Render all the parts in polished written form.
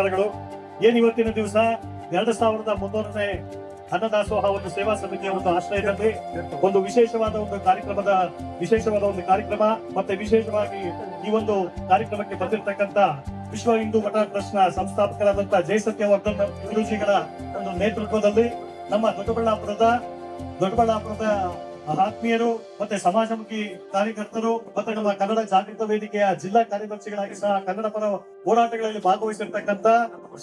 ನಮಸ್ಕಾರಗಳು. ಇವತ್ತಿನ ದಿವಸ 2300ನೇ ಅನ್ನದಾಸೋಹ ಒಂದು ಸೇವಾ ಸಮಿತಿಯ ಒಂದು ಆಶ್ರಯದಲ್ಲಿ ಒಂದು ವಿಶೇಷವಾದ ಒಂದು ಕಾರ್ಯಕ್ರಮ ಮತ್ತೆ ವಿಶೇಷವಾಗಿ ಈ ಒಂದು ಕಾರ್ಯಕ್ರಮಕ್ಕೆ ಬಂದಿರತಕ್ಕಂತ ವಿಶ್ವ ಹಿಂದೂ ಮಠ ಟ್ರಸ್ಟ್ ನ ಸಂಸ್ಥಾಪಕರಾದಂತಹ ಜಯಸತ್ಯವರ್ಧನ್ ಗುರೂಜಿಗಳ ಒಂದು ನೇತೃತ್ವದಲ್ಲಿ ನಮ್ಮ ದೊಡ್ಡಬಳ್ಳಾಪುರದ ಆತ್ಮೀಯರು ಮತ್ತೆ ಸಮಾಜಮುಖಿ ಕಾರ್ಯಕರ್ತರು ಮತ್ತೆ ನಮ್ಮ ಕನ್ನಡ ಜಾಗೃತ ವೇದಿಕೆಯ ಜಿಲ್ಲಾ ಕಾರ್ಯದರ್ಶಿಗಳಾಗಿ ಸಹ ಕನ್ನಡ ಪರ ಹೋರಾಟಗಳಲ್ಲಿ ಭಾಗವಹಿಸಿರ್ತಕ್ಕಂತ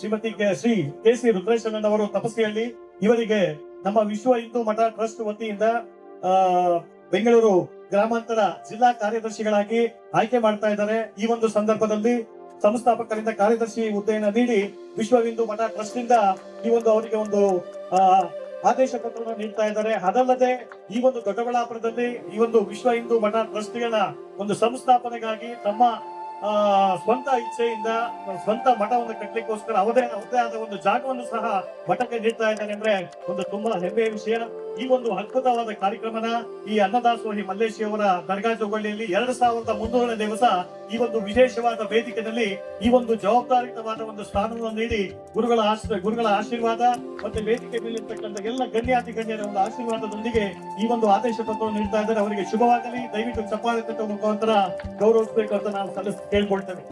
ಶ್ರೀಮತಿ ಶ್ರೀ ಕೆ.ಸಿ. ರುದ್ರೇಶಣ್ಣನವರು ತಪಸ್ಸಿಯಲ್ಲಿ ಇವರಿಗೆ ನಮ್ಮ ವಿಶ್ವ ಹಿಂದೂ ಮಠ ಟ್ರಸ್ಟ್ ವತಿಯಿಂದ ಬೆಂಗಳೂರು ಗ್ರಾಮಾಂತರ ಜಿಲ್ಲಾ ಕಾರ್ಯದರ್ಶಿಗಳಾಗಿ ಆಯ್ಕೆ ಮಾಡ್ತಾ ಇದ್ದಾರೆ. ಈ ಒಂದು ಸಂದರ್ಭದಲ್ಲಿ ಸಂಸ್ಥಾಪಕರಿಂದ ಕಾರ್ಯದರ್ಶಿ ಹುದ್ದೆಯನ್ನು ನೀಡಿ ವಿಶ್ವ ಹಿಂದೂ ಮಠ ಟ್ರಸ್ಟ್ ಇಂದ ಈ ಒಂದು ಅವರಿಗೆ ಒಂದು ಆದೇಶ ಪತ್ರವನ್ನು ನೀಡ್ತಾ ಇದ್ದಾರೆ. ಅದಲ್ಲದೆ ಈ ಒಂದು ದೊಡ್ಡಬಳ್ಳಾಪುರದಲ್ಲಿ ಈ ಒಂದು ವಿಶ್ವ ಹಿಂದೂ ಮಠ ಟ್ರಸ್ಟ್ಗಳ ಒಂದು ಸಂಸ್ಥಾಪನೆಗಾಗಿ ತಮ್ಮ ಸ್ವಂತ ಇಚ್ಛೆಯಿಂದ ಸ್ವಂತ ಮಠವನ್ನು ಕಟ್ಟಲಿಕ್ಕೋಸ್ಕರ ಅವರದೇ ಆದ ಒಂದು ಜಾಗವನ್ನು ಸಹ ಮಠಕ್ಕೆ ನೀಡ್ತಾ ಇದ್ದಾರೆ ಅಂದ್ರೆ ಒಂದು ತುಂಬಾ ಹೆಮ್ಮೆಯ ವಿಷಯ. ಈ ಒಂದು ಅದ್ಭುತವಾದ ಕಾರ್ಯಕ್ರಮನ ಈ ಅನ್ನದಾಸೋಹಿ ಮಲ್ಲೇಶಿ ಅವರ ದರ್ಗಾ ಜೋಗಳ್ಳಿಯಲ್ಲಿ 2300ನೇ ದಿವಸ ಈ ಒಂದು ವಿಶೇಷವಾದ ವೇದಿಕೆಯಲ್ಲಿ ಈ ಒಂದು ಜವಾಬ್ದಾರಿತವಾದ ಒಂದು ಸ್ಥಾನವನ್ನು ನೀಡಿ ಗುರುಗಳ ಆಶೀರ್ವಾದ ಮತ್ತೆ ವೇದಿಕೆ ಮೇಲಿರ್ತಕ್ಕಂಥ ಎಲ್ಲ ಗಣ್ಯರ ಒಂದು ಆಶೀರ್ವಾದದೊಂದಿಗೆ ಈ ಒಂದು ಆದೇಶ ಪತ್ರವನ್ನು ನೀಡ್ತಾ ಇದ್ದಾರೆ. ಅವರಿಗೆ ಶುಭವಾಗಲಿ. ದಯವಿಟ್ಟು ಚಪ್ಪಾಳೆ ತಟ್ಟುವ ಮುಖಾಂತರ ಗೌರವಿಸಬೇಕು ಅಂತ ನಾವು ಕೇಳ್ಕೊಳ್ತೇವೆ.